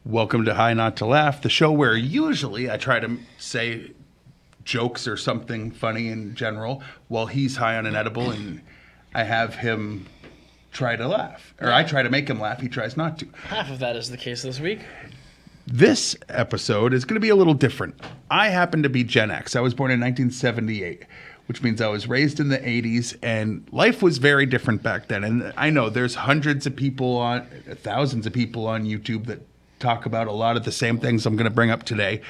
Welcome to High Not to Laugh, the show where usually I try to say jokes or something funny in general while he's high on an edible and I have him try to laugh. Or I try to make him laugh, he tries not to. Half of that is the case this week. This episode is going to be a little different. I happen to be Gen X. I was born in 1978, which means I was raised in the 80s, and life was very different back then. And I know there's thousands of people on YouTube that talk about a lot of the same things I'm going to bring up today.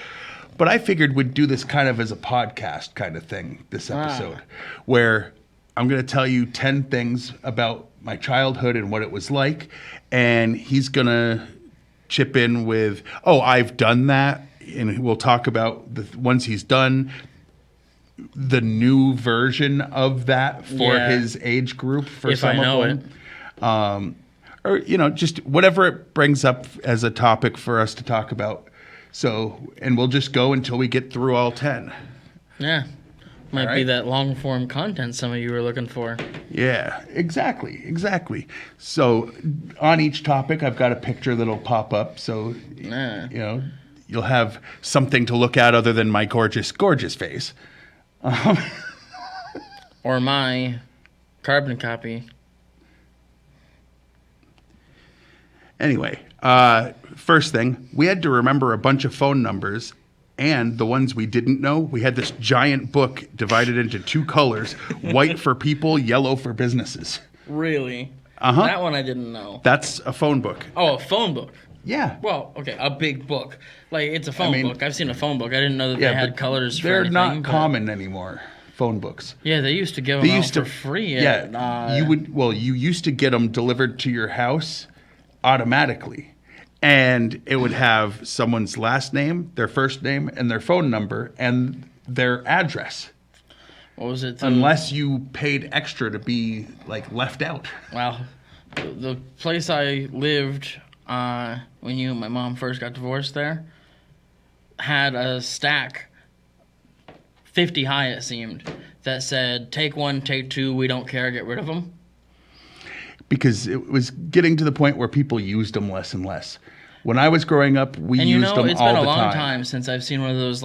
But I figured we'd do this kind of as a podcast kind of thing, this episode, where I'm going to tell you 10 things about my childhood and what it was like, and he's going to chip in with, I've done that, and we'll talk about once he's done the new version of that for his age group for if some I know of them. Or, just whatever it brings up as a topic for us to talk about. So, and we'll just go until we get through all 10. Yeah. Might be that long form content some of you were looking for. Yeah, exactly. So on each topic, I've got a picture that'll pop up. So, you'll have something to look at other than my gorgeous, gorgeous face. Or my carbon copy. Anyway, first thing, we had to remember a bunch of phone numbers. And the ones we didn't know, we had this giant book divided into two colors, white for people, yellow for businesses. Really? Uh-huh. That one I didn't know. That's a phone book. Oh, a phone book. Yeah. Well, okay, a big book. Like, it's a phone book. I've seen a phone book. I didn't know that they had colors for anything. They're not common anymore, phone books. Yeah, they used to give them out for free. You used to get them delivered to your house automatically. And it would have someone's last name, their first name, and their phone number, and their address. What was it? Unless you paid extra to be, left out. Well, the place I lived when you and my mom first got divorced there had a stack, 50 high it seemed, that said, take one, take two, we don't care, get rid of them. Because it was getting to the point where people used them less and less. When I was growing up, we used them all the time. It's been a long time since I've seen one of those,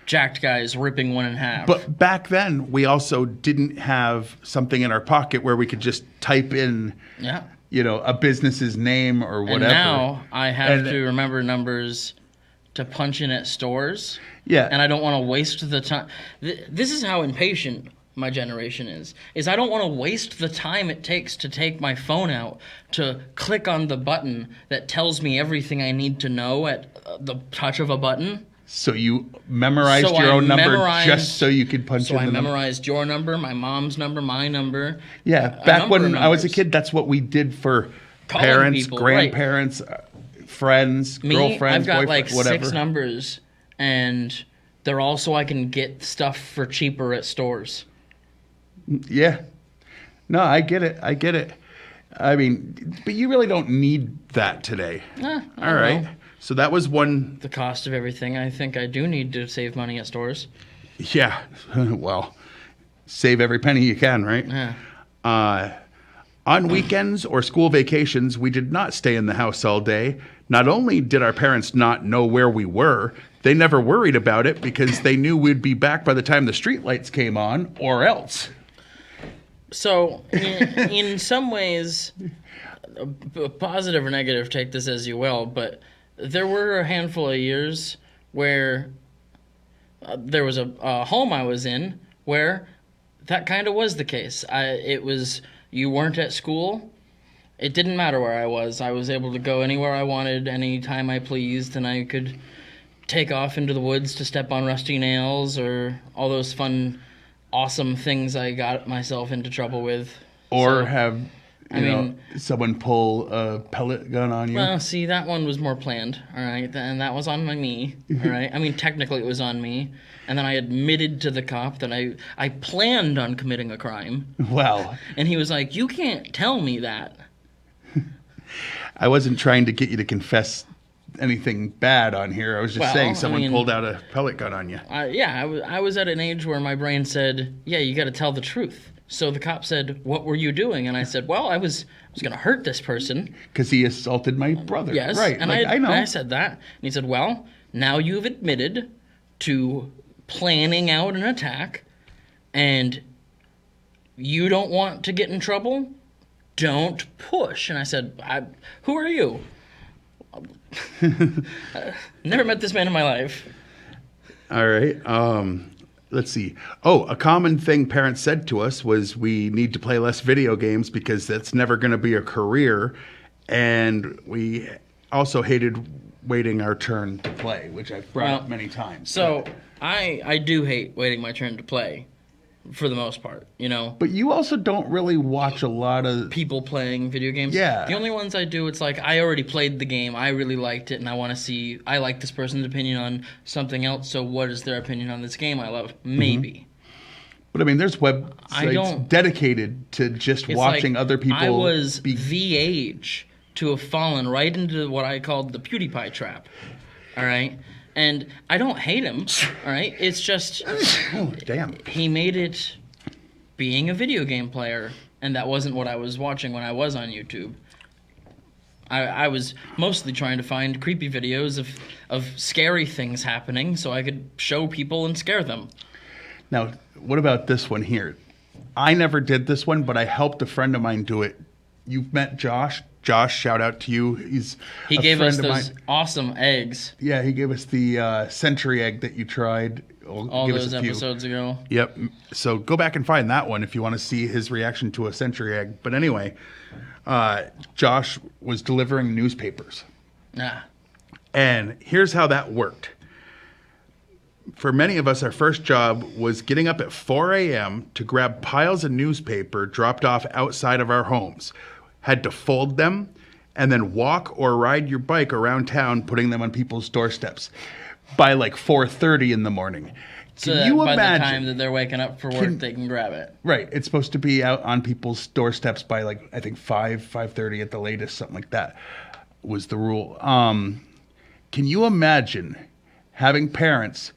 jacked guys ripping one in half. But back then, we also didn't have something in our pocket where we could just type in, a business's name or whatever. And now I have to remember numbers to punch in at stores. Yeah. And I don't want to waste the time. This is how impatient my generation is I don't want to waste the time it takes to take my phone out to click on the button that tells me everything I need to know at the touch of a button. So you memorized your own number just so you could punch in the number? So I memorized your number, my mom's number, my number. Yeah, back when I was a kid, that's what we did for parents, grandparents, friends, girlfriends, I've got boyfriends, whatever. 6 numbers, and they're all so I can get stuff for cheaper at stores. Yeah. No, I get it. I mean, but you really don't need that today. All right. So that was one. The cost of everything. I think I do need to save money at stores. Yeah. Well, save every penny you can, right? Yeah. On weekends or school vacations, we did not stay in the house all day. Not only did our parents not know where we were, they never worried about it because they knew we'd be back by the time the streetlights came on, or else. So, in some ways, positive or negative, take this as you will, but there were a handful of years where there was a home I was in where that kind of was the case. You weren't at school. It didn't matter where I was. I was able to go anywhere I wanted, anytime I pleased, and I could take off into the woods to step on rusty nails or all those fun awesome things I got myself into trouble with. Or have someone pull a pellet gun on you. Well, see, that one was more planned, all right? And that was on me, all right? I mean, technically it was on me. And then I admitted to the cop that I planned on committing a crime. Wow. And he was like, you can't tell me that. I wasn't trying to get you to confess anything bad on here. I was just saying someone pulled out a pellet gun on you. I was at an age where my brain said, yeah, you got to tell the truth. So the cop said, "What were you doing?" And I said, "Well, I was going to hurt this person." Because he assaulted my brother. Yes, Right. and like, I know. and I said that, and he said, "Well, now you've admitted to planning out an attack, and you don't want to get in trouble. Don't push." And I said, "Who are you?" Never met this man in my life. All right. Let's see. Oh, a common thing parents said to us was we need to play less video games because that's never going to be a career. And we also hated waiting our turn to play, which I've brought up many times. So I do hate waiting my turn to play, for the most part, But you also don't really watch a lot of... people playing video games. Yeah. The only ones I do, it's like I already played the game, I really liked it, and I want to see, I like this person's opinion on something else, so what is their opinion on this game I love? Maybe. But I mean, there's websites dedicated to just It's watching like, other people... I was the age to have fallen right into what I called the PewDiePie trap. All right? And I don't hate him, all right? It's just... Oh, damn. He made it being a video game player, and that wasn't what I was watching when I was on YouTube. I was mostly trying to find creepy videos of scary things happening so I could show people and scare them. Now, what about this one here? I never did this one, but I helped a friend of mine do it. You've met Josh. Josh, shout out to you. He gave us those awesome eggs. Yeah, he gave us the century egg that you tried. All those episodes ago. Yep. So go back and find that one if you want to see his reaction to a century egg. But anyway, Josh was delivering newspapers. Nah. And here's how that worked. For many of us, our first job was getting up at 4 a.m. to grab piles of newspaper dropped off outside of our homes. Had to fold them and then walk or ride your bike around town putting them on people's doorsteps by like 4:30 in the morning. So that by the time that they're waking up for work, they can grab it. Right. It's supposed to be out on people's doorsteps by like, I think 5:30 at the latest, something like that was the rule. Can you imagine having parents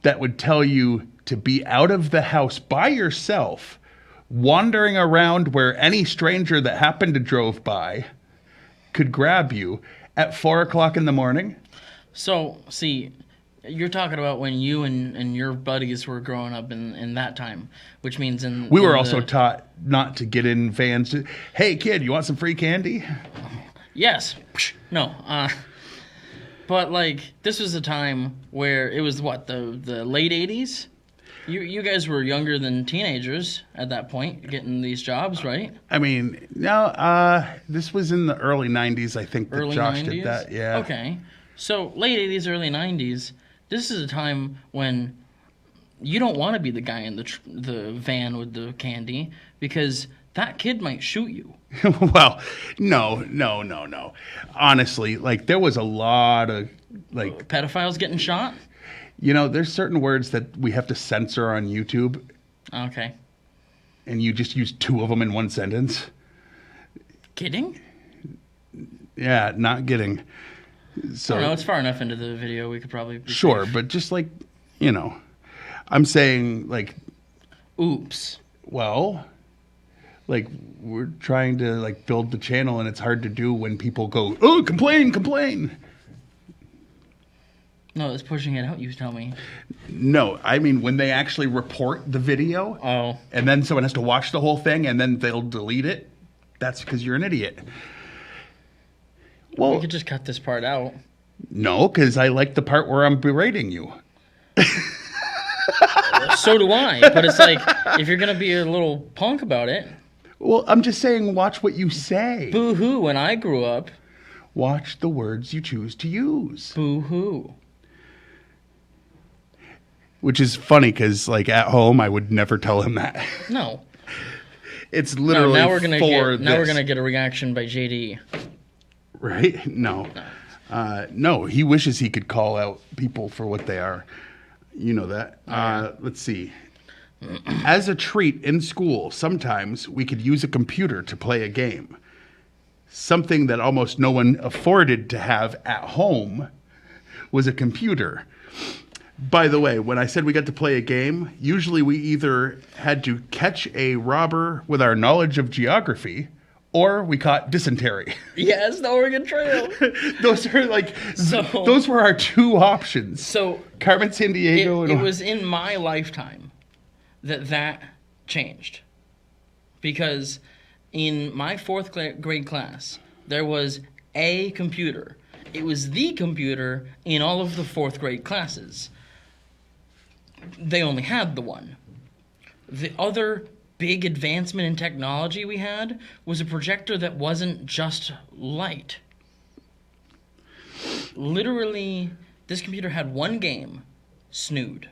that would tell you to be out of the house by yourself, wandering around where any stranger that happened to drove by could grab you at 4 o'clock in the morning? So, see, you're talking about when you and your buddies were growing up in that time, which means we were also taught not to get in vans. Hey, kid, you want some free candy? Yes. No. But, like, this was a time where it was, the late 80s? You guys were younger than teenagers at that point, getting these jobs, right? I mean, no, this was in the early 90s, I think, that early Josh 90s? did that. Yeah. Okay. So, late 80s, early 90s, this is a time when you don't want to be the guy in the van with the candy because that kid might shoot you. Well, no. Honestly, like, there was a lot of, like... pedophiles getting shot? There's certain words that we have to censor on YouTube. Okay. And you just use two of them in one sentence. Kidding? Yeah, not kidding. So, I don't know, it's far enough into the video, we could probably be sure, safe. but just like, I'm saying, like... Oops. Well... Like, we're trying to, like, build the channel, and it's hard to do when people go, oh, complain. No, it's pushing it out, you tell me. No, I mean, when they actually report the video, Oh. and then someone has to watch the whole thing, and then they'll delete it, that's because you're an idiot. Well, We could just cut this part out. no, because I like the part where I'm berating you. So do I, but it's like, if you're going to be a little punk about it. Well, I'm just saying, watch what you say. Boo-hoo, when I grew up. Watch the words you choose to use. Boo-hoo. Which is funny, because, like, at home, I would never tell him that. No. It's literally now we're gonna this. get a reaction by JD. Right? No. No, he wishes he could call out people for what they are. You know that. Let's see. As a treat in school, sometimes we could use a computer to play a game. Something that almost no one afforded to have at home was a computer. By the way, when I said we got to play a game, usually we either had to catch a robber with our knowledge of geography, or we caught dysentery. Yes, the Oregon Trail. Those are those were our two options. So Carmen Sandiego. it was in my lifetime that changed, because in my fourth grade class there was a computer. It was the computer in all of the fourth grade classes. They only had the one. The other big advancement in technology we had was a projector that wasn't just light. Literally, this computer had one game, Snood.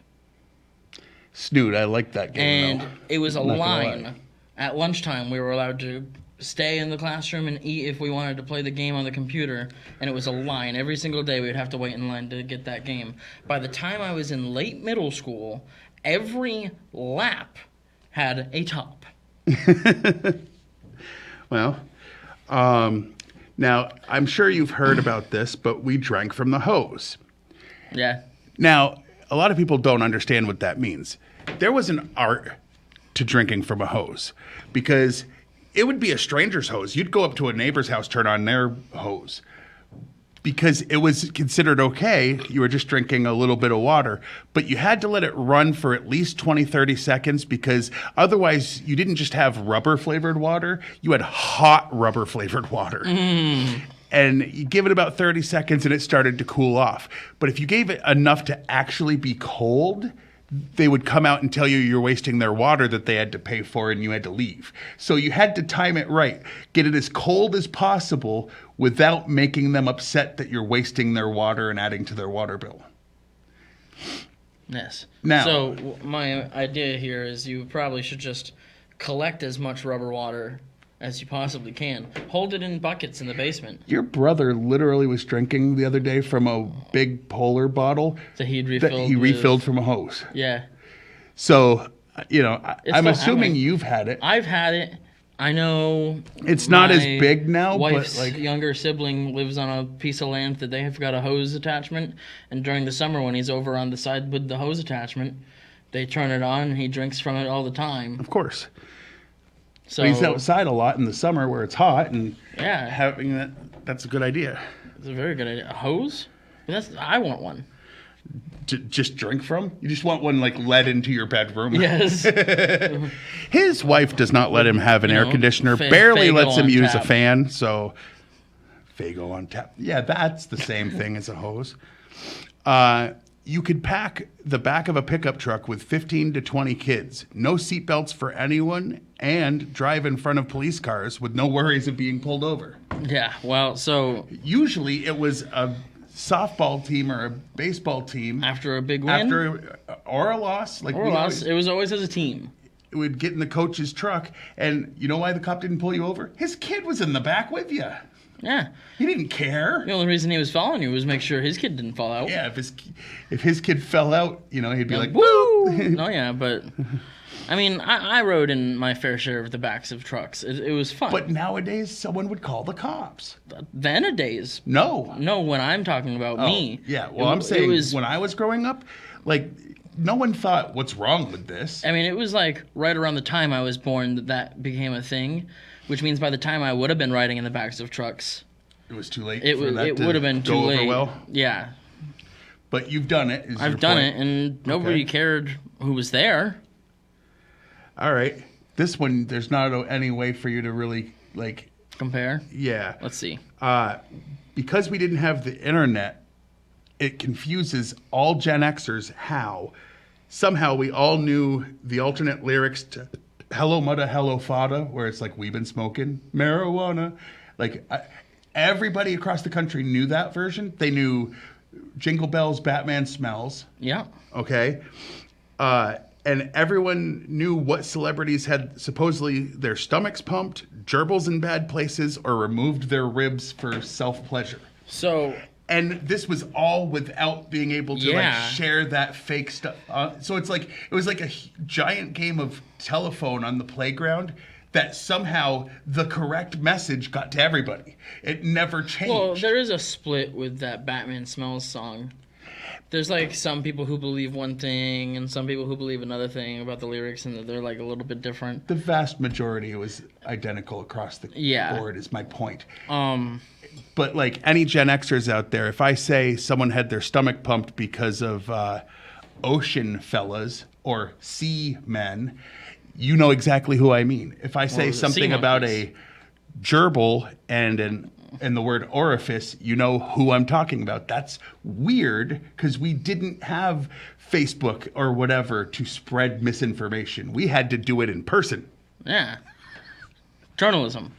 Snood, I like that game. And it was a line. At lunchtime, we were allowed to stay in the classroom and eat if we wanted to play the game on the computer. And it was a line. Every single day, we would have to wait in line to get that game. By the time I was in late middle school, every lap had a top. Well, now, I'm sure you've heard about this, but we drank from the hose. Yeah. Now, a lot of people don't understand what that means. There was an art to drinking from a hose, because it would be a stranger's hose. You'd go up to a neighbor's house, turn on their hose, because it was considered okay. You were just drinking a little bit of water, but you had to let it run for at least 20, 30 seconds, because otherwise you didn't just have rubber flavored water, you had hot rubber flavored water. And you give it about 30 seconds and it started to cool off. But if you gave it enough to actually be cold, they would come out and tell you you're wasting their water that they had to pay for and you had to leave. So you had to time it right. Get it as cold as possible without making them upset that you're wasting their water and adding to their water bill. Yes. Now, so my idea here is you probably should just collect as much rubber water as you possibly can. Hold it in buckets in the basement. Your brother literally was drinking the other day from a big Polar bottle that he refilled from a hose. Yeah. So, I'm assuming like, you've had it. I've had it. I know it's not as big now, wife's but younger sibling lives on a piece of land that they have got a hose attachment, and during the summer when he's over on the side with the hose attachment, they turn it on and he drinks from it all the time. Of course. So he's outside a lot in the summer where it's hot, and yeah, having that's a good idea. It's a very good idea. A hose? I want one. Just drink from? You just want one led into your bedroom? Yes. His wife does not let him have an air conditioner, barely Faygo lets him use tap. a fan, so Faygo on tap. Yeah, that's the same thing as a hose. You could pack the back of a pickup truck with 15 to 20 kids, no seatbelts for anyone, and drive in front of police cars with no worries of being pulled over. Yeah, well, so usually it was a softball team or a baseball team after a big win, or a loss. It was always as a team. It would get in the coach's truck, and you know why the cop didn't pull you over? His kid was in the back with you. Yeah, he didn't care. The only reason he was following you was make sure his kid didn't fall out. Yeah, if his kid fell out, he'd be like, "Woo!" Oh yeah, but I mean, I rode in my fair share of the backs of trucks. It was fun. But nowadays, someone would call the cops. Then days. No, when I'm talking about me. Yeah, well, I'm saying when I was growing up, no one thought, what's wrong with this? I mean, it was right around the time I was born that became a thing, which means by the time I would have been riding in the backs of trucks, it was too late. It would have been too late. Well. Yeah. But you've done it. I've done it, and nobody cared who was there. All right. This one, there's not any way for you to really, compare? Yeah. Let's see. Because we didn't have the internet, it confuses all Gen Xers how somehow we all knew the alternate lyrics to Hello Mudda, Hello Fada, where it's we've been smoking marijuana. Everybody across the country knew that version. They knew Jingle Bells, Batman Smells. Yeah. Okay. And everyone knew what celebrities had supposedly their stomachs pumped, gerbils in bad places, or removed their ribs for self-pleasure. And this was all without being able to share that fake stuff. So it was like a giant game of telephone on the playground that somehow the correct message got to everybody. It never changed. Well, there is a split with that Batman Smells song. there's like some people who believe one thing and some people who believe another thing about the lyrics, and that they're like a little bit different. The vast majority was identical across the board, is my point. But like any Gen Xers out there, if I say someone had their stomach pumped because of ocean fellas or sea men, you know exactly who I mean. If I say something about a gerbil and the word orifice, you know who I'm talking about. That's weird because we didn't have Facebook or whatever to spread misinformation. We had to do it in person. Yeah. Journalism.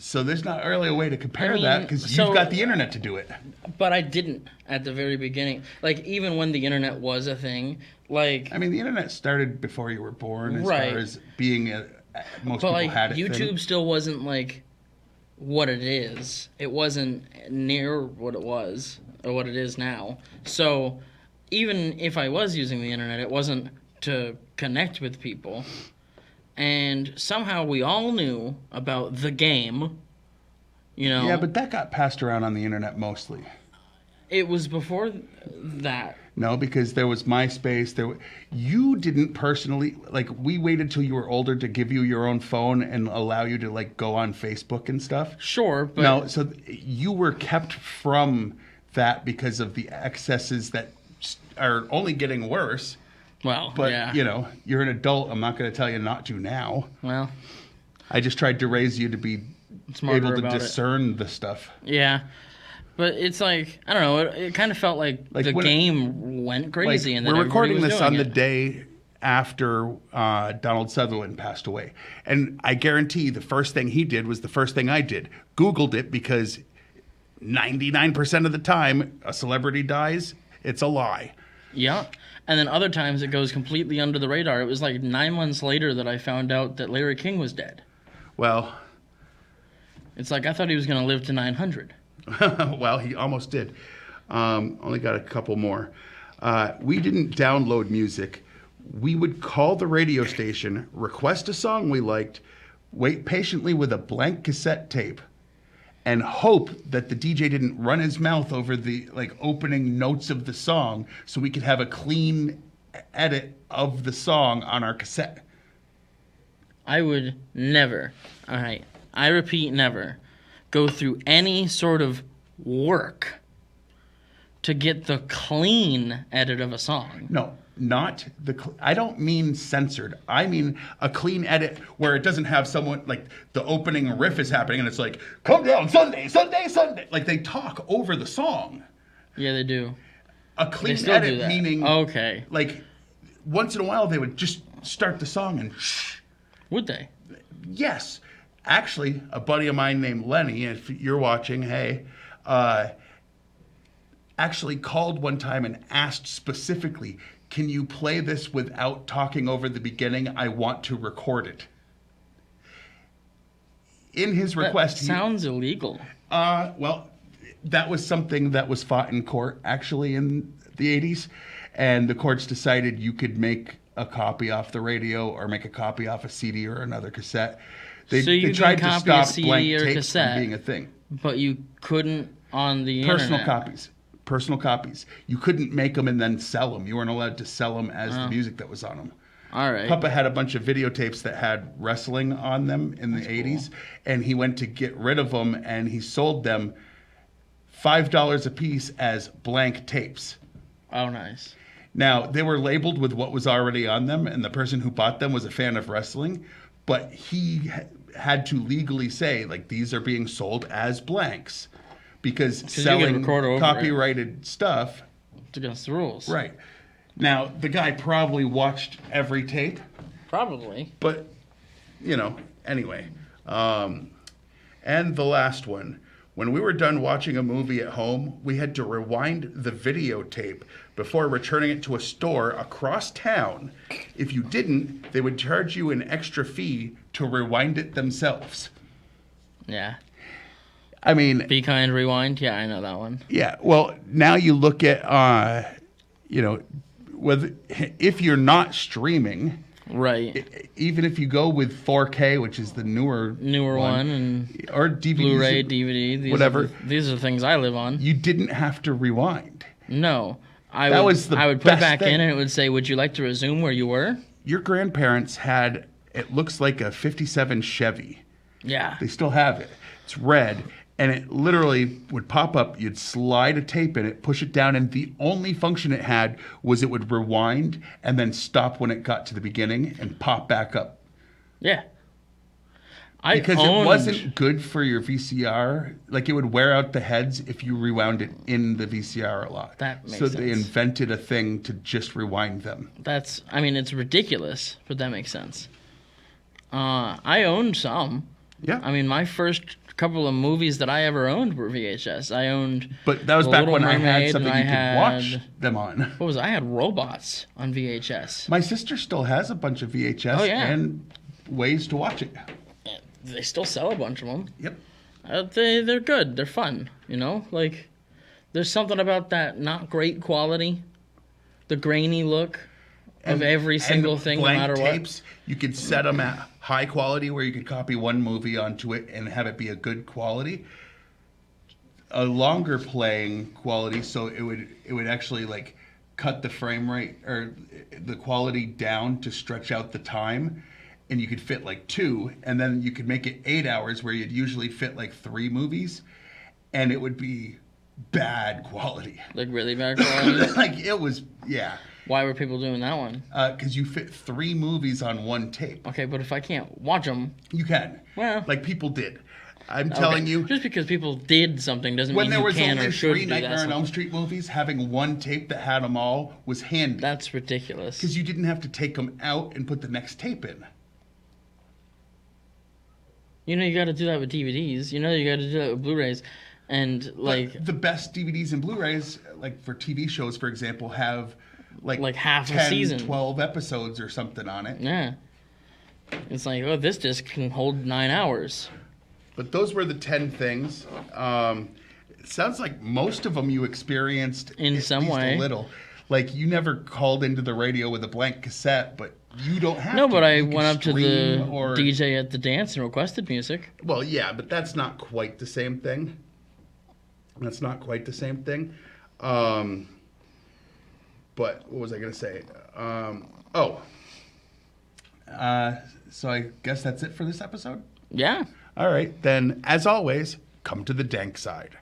So there's not really a way to compare that because you've got the internet to do it. But I didn't at the very beginning. Like, even when the internet was a thing, like... I mean, the internet started before you were born as far as being most people like, had it. YouTube still wasn't, like, what it is. It wasn't near what it was or what it is now. So even if I was using the internet, it wasn't to connect with people. And somehow we all knew about the game, you know. Yeah, but that got passed around on the internet mostly. It was before that. No, because there was MySpace. You didn't personally, like, we waited till you were older to give you your own phone and allow you to, like, go on Facebook and stuff. Sure, but... No, so you were kept from that because of the excesses that are only getting worse. Well, but, yeah. you know, you're an adult. I'm not going to tell you not to now. Well, I just tried to raise you to be able to discern the stuff. Yeah. But it's like, I don't know, it kind of felt like the game went crazy. And then we're recording this on the it. day after Donald Sutherland passed away. And I guarantee the first thing he did was the first thing I did. Googled it because 99% of the time a celebrity dies, it's a lie. Yeah. And then other times it goes completely under the radar. It was like 9 months later that I found out that Larry King was dead. Well, it's like I thought he was going to live to 900. Well, he almost did. Only got a couple more. We didn't download music. We would call the radio station, request a song we liked, wait patiently with a blank cassette tape, and hope that the DJ didn't run his mouth over the opening notes of the song so we could have a clean edit of the song on our cassette. I would never, all right, I repeat never, go through any sort of work to get the clean edit of a song. No, not I don't mean censored. I mean a clean edit where it doesn't have someone, like, the opening riff is happening and it's like, come down Sunday, Sunday, Sunday. Like, they talk over the song. Yeah, they do. A clean edit meaning, okay, like, once in a while they would just start the song and shh. Would they? Yes. Actually, a buddy of mine named Lenny, if you're watching, hey, actually called one time and asked specifically, can you play this without talking over the beginning? I want to record it. In his request... That sounds illegal. Well, that was something that was fought in court, actually, in the 80s. And the courts decided you could make a copy off the radio or make a copy off a CD or another cassette. They tried to stop blank tapes from being a thing. But you couldn't on the internet. Personal copies. You couldn't make them and then sell them. You weren't allowed to sell them as the music that was on them. All right. Papa had a bunch of videotapes that had wrestling on them in the 80s, and he went to get rid of them, and he sold them $5 a piece as blank tapes. Oh, nice. Now, they were labeled with what was already on them, and the person who bought them was a fan of wrestling, but he had to legally say, like, these are being sold as blanks, because selling copyrighted stuff... It's against the rules. Right. Now, the guy probably watched every tape. Probably. But, you know, anyway. And the last one. When we were done watching a movie at home, we had to rewind the videotape before returning it to a store across town. If you didn't, they would charge you an extra fee to rewind it themselves. Yeah. I mean... Be Kind, Rewind? Yeah, I know that one. Yeah, well, now you look at, you know, if you're not streaming... Right. Even if you go with 4K, which is the newer one and or DVDs, Blu-ray, DVD, whatever, these are the things I live on. you didn't have to rewind. No. That was the I would put it best back thing. in and it would say, "Would you like to resume where you were?" Your grandparents had, it looks like a 57 Chevy. Yeah. They still have it. It's red, and it literally would pop up. You'd slide a tape in it, push it down, and the only function it had was it would rewind and then stop when it got to the beginning and pop back up. Yeah. Because it wasn't good for your VCR. Like, it would wear out the heads if you rewound it in the VCR a lot. That makes so they sense. invented a thing to just rewind them. It's ridiculous, but that makes sense. I owned some. Yeah. I mean, my first couple of movies that I ever owned were VHS. I owned But that was The back Little when I had Mermaid, something and you I could watch had- them on. What was I had robots on VHS. My sister still has a bunch of VHS Oh, yeah. and ways to watch it. They still sell a bunch of them. Yep. They're good. They're fun. You know, like there's something about that not great quality, the grainy look of every single thing, no blank matter tapes, you could set them at high quality where you could copy one movie onto it and have it be a good quality. A longer playing quality, so it would actually like cut the frame rate or the quality down to stretch out the time, and you could fit like 2, and then you could make it 8 hours where you'd usually fit like 3 movies, and it would be bad quality. Like really bad quality. Like it was, yeah. Why were people doing that one? Because you fit 3 movies on one tape. Okay, but if I can't watch them, You can. Well. Like people did. I'm telling you, just because people did something doesn't when mean there you was can only or should 3 do that. Nightmare on Elm Street movies, having one tape that had them all was handy. That's ridiculous. Because you didn't have to take them out and put the next tape in. You know, you got to do that with DVDs. You know, you got to do that with Blu-rays, and like But the best DVDs and Blu-rays, like for TV shows, for example, have like half a 10, season. 12 episodes or something on it. yeah, it's like, oh, this disc can hold 9 hours. But those were the 10 things. It sounds like most of them you experienced In at some least way. a little. Like you never called into the radio with a blank cassette, but you don't have No, to. but I You can went up to the stream or- DJ at the dance and requested music. Well, yeah, but that's not quite the same thing. That's not quite the same thing. But what was I going to say? So I guess that's it for this episode. Yeah. All right, then, as always, come to the dank side.